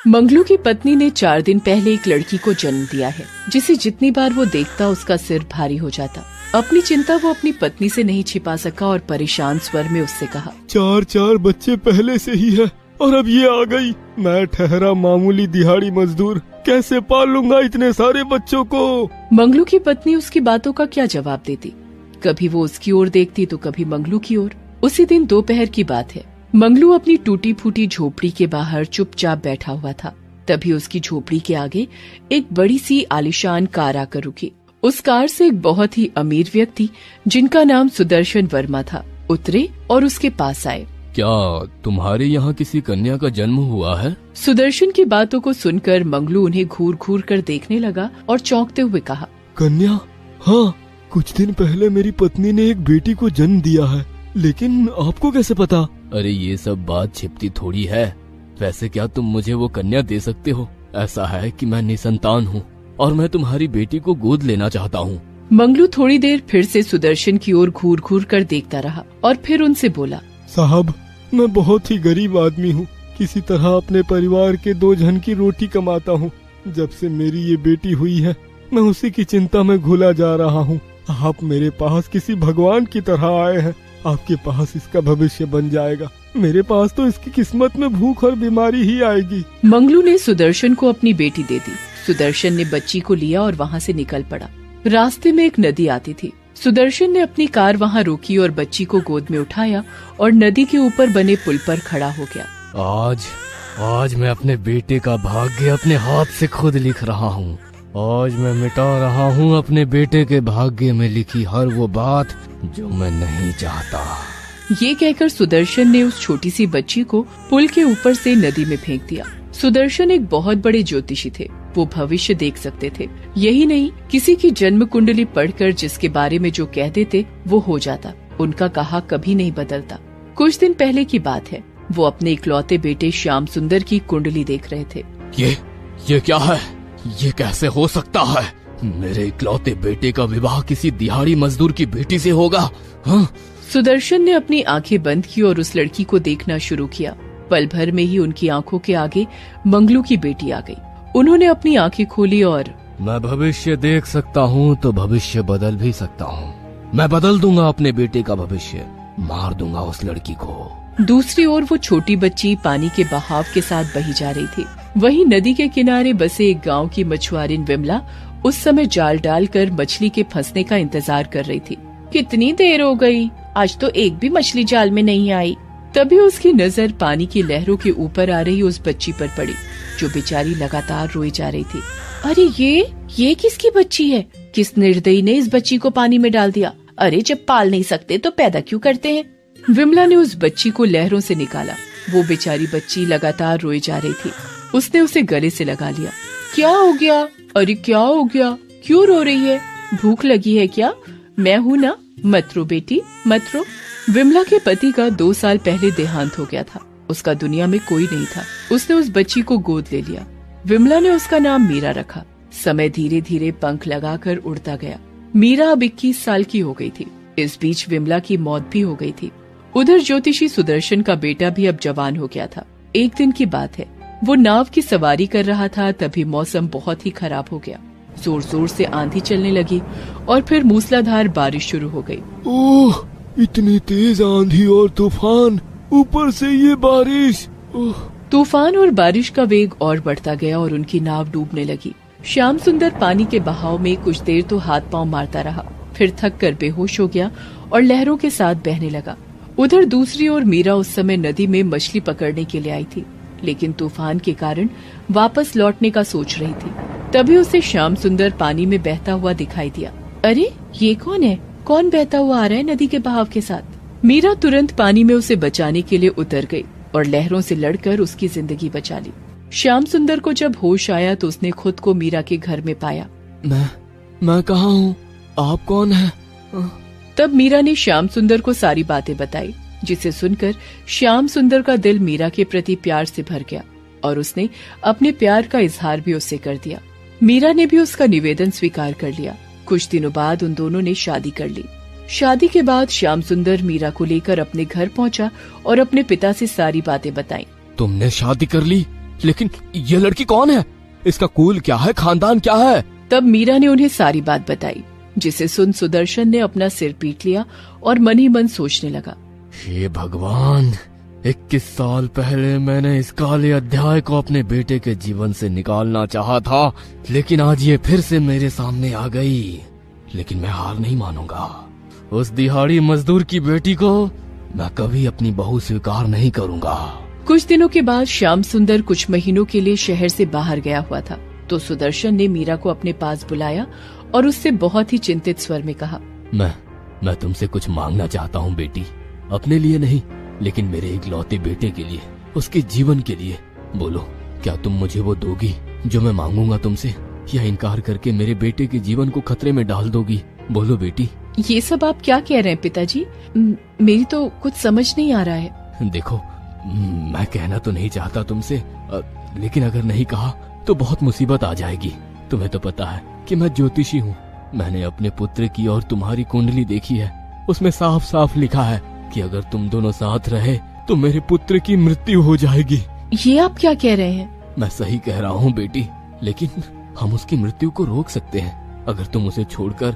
मंगलू की पत्नी ने 4 दिन पहले एक लड़की को जन्म दिया है, जिसे जितनी बार वो देखता उसका सिर भारी हो जाता। अपनी चिंता वो अपनी पत्नी से नहीं छिपा सका और परेशान स्वर में उससे कहा, 4 बच्चे पहले से ही है और अब ये आ गई। मैं ठहरा मामूली दिहाड़ी मजदूर, कैसे पाल लूंगा इतने सारे बच्चों को। मंगलू की पत्नी उसकी बातों का क्या जवाब देती। कभी वो उसकी ओर देखती तो कभी मंगलू की ओर। उसी दिन दोपहर की बात है। मंगलू अपनी टूटी फूटी झोपड़ी के बाहर चुपचाप बैठा हुआ था। तभी उसकी झोपड़ी के आगे एक बड़ी सी आलीशान कार आकर रुकी। उस कार से एक बहुत ही अमीर व्यक्ति, जिनका नाम सुदर्शन वर्मा था, उतरे और उसके पास आए। क्या तुम्हारे यहाँ किसी कन्या का जन्म हुआ है? सुदर्शन की बातों को सुनकर मंगलू उन्हें घूर घूर कर देखने लगा और चौंकते हुए कहा, कन्या? हाँ, कुछ दिन पहले मेरी पत्नी ने एक बेटी को जन्म दिया है, लेकिन आपको कैसे पता? अरे ये सब बात छिपती थोड़ी है। वैसे क्या तुम मुझे वो कन्या दे सकते हो? ऐसा है कि मैं निसंतान हूँ और मैं तुम्हारी बेटी को गोद लेना चाहता हूँ। मंगलू थोड़ी देर फिर से सुदर्शन की ओर घूर घूर कर देखता रहा और फिर उनसे बोला, साहब, मैं बहुत ही गरीब आदमी हूँ। किसी तरह अपने परिवार के 2 जन की रोटी कमाता हूँ। जब से मेरी ये बेटी हुई है, मैं उसी की चिंता में घुला जा रहा हूँ। आप मेरे पास किसी भगवान की तरह आए हैं। आपके पास इसका भविष्य बन जाएगा। मेरे पास तो इसकी किस्मत में भूख और बीमारी ही आएगी। मंगलू ने सुदर्शन को अपनी बेटी दे दी। सुदर्शन ने बच्ची को लिया और वहाँ से निकल पड़ा। रास्ते में एक नदी आती थी। सुदर्शन ने अपनी कार वहाँ रोकी और बच्ची को गोद में उठाया और नदी के ऊपर बने पुल पर खड़ा हो गया। आज मैं अपने बेटे का भाग्य अपने हाथ से खुद लिख रहा हूँ। आज मैं मिटा रहा हूँ अपने बेटे के भाग्य में लिखी हर वो बात जो मैं नहीं चाहता। ये कहकर सुदर्शन ने उस छोटी सी बच्ची को पुल के ऊपर से नदी में फेंक दिया। सुदर्शन एक बहुत बड़े ज्योतिषी थे। वो भविष्य देख सकते थे। यही नहीं, किसी की जन्म कुंडली पढ़कर जिसके बारे में जो कह देते वो हो जाता। उनका कहा कभी नहीं बदलता। कुछ दिन पहले की बात है। वो अपने इकलौते बेटे श्याम सुंदर की कुंडली देख रहे थे। ये क्या है? ये कैसे हो सकता है? मेरे इकलौते बेटे का विवाह किसी दिहाड़ी मजदूर की बेटी से होगा? हाँ? सुदर्शन ने अपनी आंखें बंद की और उस लड़की को देखना शुरू किया। पल भर में ही उनकी आंखों के आगे मंगलू की बेटी आ गई। उन्होंने अपनी आंखें खोली और मैं भविष्य देख सकता हूँ तो भविष्य बदल भी सकता हूँ। मैं बदल दूंगा अपने बेटे का भविष्य, मार दूंगा उस लड़की को। दूसरी ओर वो छोटी बच्ची पानी के बहाव के साथ बही जा रही थी। वहीं नदी के किनारे बसे एक गांव की मछुआरिन विमला उस समय जाल डालकर मछली के फंसने का इंतजार कर रही थी। कितनी देर हो गई, आज तो एक भी मछली जाल में नहीं आई। तभी उसकी नजर पानी की लहरों के ऊपर आ रही उस बच्ची पर पड़ी, जो बेचारी लगातार रोई जा रही थी। अरे ये किसकी बच्ची है? किस निर्दयी ने इस बच्ची को पानी में डाल दिया? अरे जब पाल नहीं सकते तो पैदा क्यों करते हैं? विमला ने उस बच्ची को लहरों से निकाला। वो बेचारी बच्ची लगातार रोई जा रही थी। उसने उसे गले से लगा लिया। क्या हो गया? अरे क्या हो गया? क्यों रो रही है? भूख लगी है क्या? मैं हूँ ना, मत रो बेटी, मत रो। विमला के पति का 2 साल पहले देहांत हो गया था। उसका दुनिया में कोई नहीं था। उसने उस बच्ची को गोद ले लिया। विमला ने उसका नाम मीरा रखा। समय धीरे धीरे पंख लगाकर उड़ता गया। मीरा अब 21 साल की हो गई थी। इस बीच विमला की मौत भी हो गई थी। उधर ज्योतिषी सुदर्शन का बेटा भी अब जवान हो गया था। एक दिन की बात है, वो नाव की सवारी कर रहा था, तभी मौसम बहुत ही खराब हो गया। जोर जोर से आंधी चलने लगी और फिर मूसलाधार बारिश शुरू हो गई। ओह, इतनी तेज आंधी और तूफान, ऊपर से ये बारिश। तूफान और बारिश का वेग और बढ़ता गया और उनकी नाव डूबने लगी। श्याम सुंदर पानी के बहाव में कुछ देर तो हाथ पांव मारता रहा, फिर थक कर बेहोश हो गया और लहरों के साथ बहने लगा। उधर दूसरी ओर मीरा उस समय नदी में मछली पकड़ने के लिए आई थी, लेकिन तूफान के कारण वापस लौटने का सोच रही थी। तभी उसे श्याम सुंदर पानी में बहता हुआ दिखाई दिया। अरे ये कौन है? कौन बहता हुआ आ रहा है नदी के बहाव के साथ? मीरा तुरंत पानी में उसे बचाने के लिए उतर गई और लहरों से लड़कर उसकी जिंदगी बचा ली। श्याम सुंदर को जब होश आया तो उसने खुद को मीरा के घर में पाया। मैं कहाँ हूँ? आप कौन है? तब मीरा ने श्याम सुंदर को सारी बातें बताई, जिसे सुनकर श्याम सुंदर का दिल मीरा के प्रति प्यार से भर गया और उसने अपने प्यार का इजहार भी उससे कर दिया। मीरा ने भी उसका निवेदन स्वीकार कर लिया। कुछ दिनों बाद उन दोनों ने शादी कर ली। शादी के बाद श्याम सुंदर मीरा को लेकर अपने घर पहुंचा और अपने पिता से सारी बातें बताई। तुमने शादी कर ली? लेकिन ये लड़की कौन है? इसका कुल क्या है, खानदान क्या है? तब मीरा ने उन्हें सारी बात बताई, जिसे सुन सुदर्शन ने अपना सिर पीट लिया और मन ही मन सोचने लगा, हे भगवान, 21 साल पहले मैंने इस काले अध्याय को अपने बेटे के जीवन से निकालना चाहा था, लेकिन आज ये फिर से मेरे सामने आ गई। लेकिन मैं हार नहीं मानूंगा। उस दिहाड़ी मजदूर की बेटी को मैं कभी अपनी बहू स्वीकार नहीं करूंगा। कुछ दिनों के बाद श्याम सुंदर कुछ महीनों के लिए शहर से बाहर गया हुआ था, तो सुदर्शन ने मीरा को अपने पास बुलाया और उससे बहुत ही चिंतित स्वर में कहा, मैं तुमसे कुछ मांगना चाहता हूँ बेटी, अपने लिए नहीं, लेकिन मेरे इकलौते बेटे के लिए, उसके जीवन के लिए। बोलो, क्या तुम मुझे वो दोगी जो मैं मांगूंगा तुमसे, या इनकार करके मेरे बेटे के जीवन को खतरे में डाल दोगी? बोलो बेटी। ये सब आप क्या कह रहे हैं पिताजी? मेरी तो कुछ समझ नहीं आ रहा है। देखो, मैं कहना तो नहीं चाहता तुमसे, लेकिन अगर नहीं कहा तो बहुत मुसीबत आ जाएगी। तुम्हें तो पता है कि मैं ज्योतिषी हूँ। मैंने अपने पुत्र की और तुम्हारी कुंडली देखी है, उसमें साफ साफ लिखा है कि अगर तुम दोनों साथ रहे तो मेरे पुत्र की मृत्यु हो जाएगी। ये आप क्या कह रहे हैं? मैं सही कह रहा हूँ बेटी, लेकिन हम उसकी मृत्यु को रोक सकते हैं अगर तुम उसे छोड़कर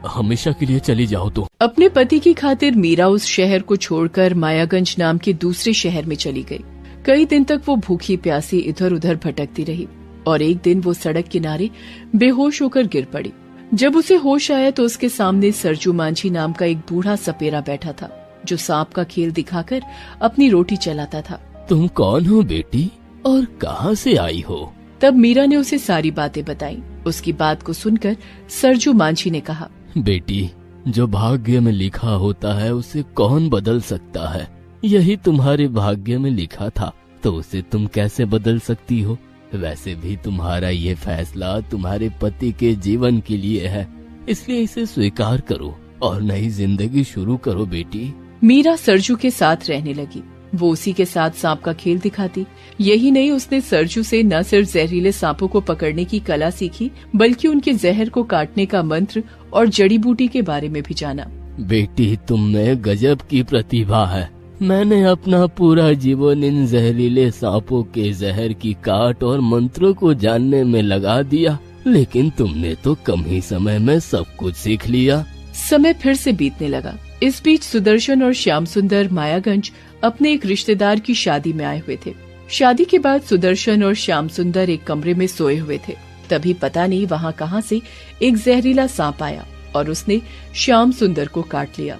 हमेशा के लिए चली जाओ तो। अपने पति की खातिर मीरा उस शहर को छोड़कर मायागंज नाम के दूसरे शहर में चली गई। कई दिन तक वो भूखी प्यासी इधर उधर भटकती रही और एक दिन वो सड़क किनारे बेहोश होकर गिर पड़ी। जब उसे होश आया तो उसके सामने सरजू मांझी नाम का एक बूढ़ा सपेरा बैठा था, जो सांप का खेल दिखाकर अपनी रोटी चलाता था। तुम कौन हो बेटी और कहाँ से आई हो? तब मीरा ने उसे सारी बातें बताई। उसकी बात को सुनकर सरजू मांझी ने कहा, बेटी, जो भाग्य में लिखा होता है उसे कौन बदल सकता है? यही तुम्हारे भाग्य में लिखा था तो उसे तुम कैसे बदल सकती हो? वैसे भी तुम्हारा ये फैसला तुम्हारे पति के जीवन के लिए है, इसलिए इसे स्वीकार करो और नई जिंदगी शुरू करो बेटी। मीरा सरजू के साथ रहने लगी। वो उसी के साथ सांप का खेल दिखाती। यही नहीं, उसने सरजू से न सिर्फ जहरीले सांपों को पकड़ने की कला सीखी, बल्कि उनके जहर को काटने का मंत्र और जड़ी बूटी के बारे में भी जाना। बेटी, तुम में गजब की प्रतिभा है। मैंने अपना पूरा जीवन इन जहरीले सांपों के जहर की काट और मंत्रों को जानने में लगा दिया, लेकिन तुमने तो कम ही समय में सब कुछ सीख लिया। समय फिर से बीतने लगा। इस बीच सुदर्शन और श्याम सुंदर मायागंज अपने एक रिश्तेदार की शादी में आए हुए थे। शादी के बाद सुदर्शन और श्याम सुंदर एक कमरे में सोए हुए थे। तभी पता नहीं वहाँ कहाँ से एक जहरीला सांप आया और उसने श्याम सुंदर को काट लिया।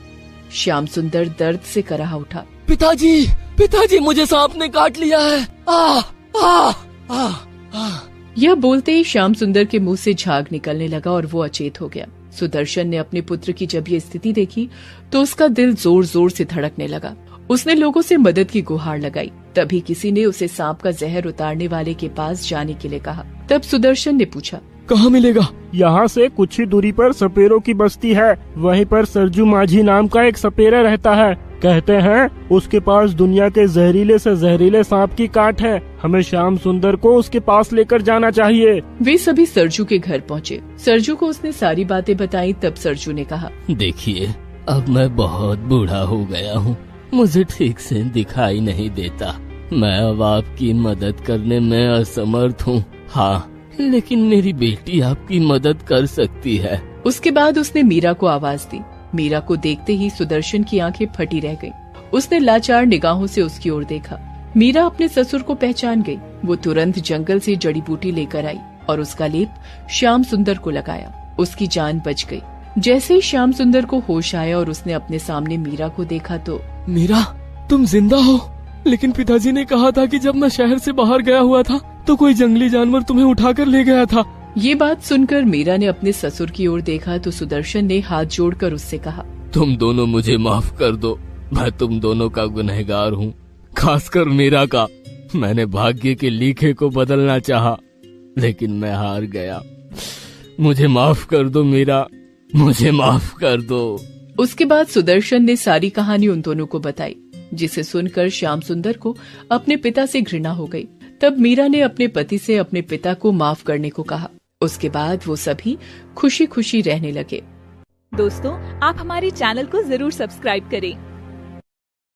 श्याम सुंदर दर्द से कराह उठा। पिताजी, पिताजी, मुझे सांप ने काट लिया है। आ, आ, आ, आ। यह बोलते ही श्याम सुंदर के मुंह से झाग निकलने लगा और वो अचेत हो गया। सुदर्शन ने अपने पुत्र की जब ये स्थिति देखी तो उसका दिल जोर जोर से धड़कने लगा। उसने लोगों से मदद की गुहार लगाई। तभी किसी ने उसे सांप का जहर उतारने वाले के पास जाने के लिए कहा। तब सुदर्शन ने पूछा, कहाँ मिलेगा? यहाँ से कुछ ही दूरी पर सपेरों की बस्ती है, वहीं पर सरजू माझी नाम का एक सपेरा रहता है। कहते हैं उसके पास दुनिया के जहरीले से जहरीले सांप की काट है। हमें श्याम सुंदर को उसके पास लेकर जाना चाहिए। वे सभी सरजू के घर पहुँचे। सरजू को उसने सारी बातें बताई। तब सरजू ने कहा, देखिए, अब मैं बहुत बूढ़ा हो गया हूँ, मुझे ठीक से दिखाई नहीं देता। मैं अब आपकी मदद करने में असमर्थ हूँ। हाँ, लेकिन मेरी बेटी आपकी मदद कर सकती है। उसके बाद उसने मीरा को आवाज दी। मीरा को देखते ही सुदर्शन की आंखें फटी रह गईं। उसने लाचार निगाहों से उसकी ओर देखा। मीरा अपने ससुर को पहचान गई। वो तुरंत जंगल से जड़ी बूटी लेकर आई और उसका लेप श्याम सुंदर को लगाया। उसकी जान बच गई। जैसे ही श्याम सुंदर को होश आया और उसने अपने सामने मीरा को देखा तो, मीरा, तुम जिंदा हो? लेकिन पिताजी ने कहा था कि जब मैं शहर से बाहर गया हुआ था तो कोई जंगली जानवर तुम्हें उठाकर ले गया था। ये बात सुनकर मीरा ने अपने ससुर की ओर देखा तो सुदर्शन ने हाथ जोड़कर उससे कहा, तुम दोनों मुझे माफ कर दो। मैं तुम दोनों का गुनहगार हूँ, खासकर मीरा का। मैंने भाग्य के लिखे को बदलना चाहा, लेकिन मैं हार गया। मुझे माफ कर दो मीरा, मुझे माफ कर दो। उसके बाद सुदर्शन ने सारी कहानी उन दोनों को बताई, जिसे सुनकर श्याम सुंदर को अपने पिता से घृणा हो गई। तब मीरा ने अपने पति से अपने पिता को माफ करने को कहा। उसके बाद वो सभी खुशी खुशी रहने लगे। दोस्तों, आप हमारे चैनल को जरूर सब्सक्राइब करें